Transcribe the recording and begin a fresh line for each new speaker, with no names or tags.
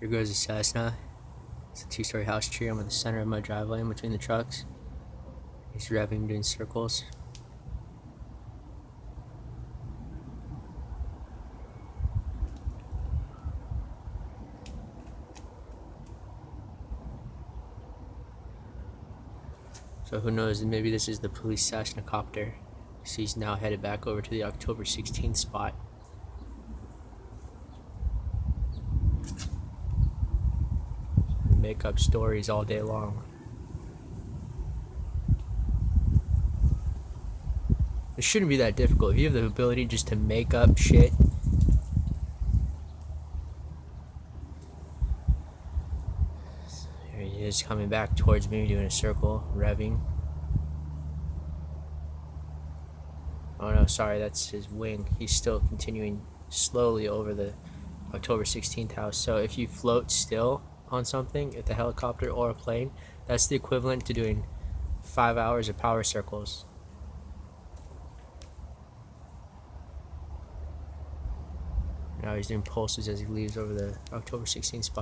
Here goes a Cessna. It's a two-story house tree. I'm in the center of my driveway in between the trucks. He's revving, doing circles. So who knows, maybe this is the police Cessna copter. So he's now headed back over to the October 16th spot. Make up stories all day long. It shouldn't be that difficult. If you have the ability just to make up shit, here he is coming back towards me, doing a circle, revving. Oh no, sorry, that's his wing. He's still continuing slowly over the October 16th house. So if you float still on something, at the helicopter or a plane, that's the equivalent to doing 5 hours of power circles. Now he's doing pulses as he leaves over the October 16th spot.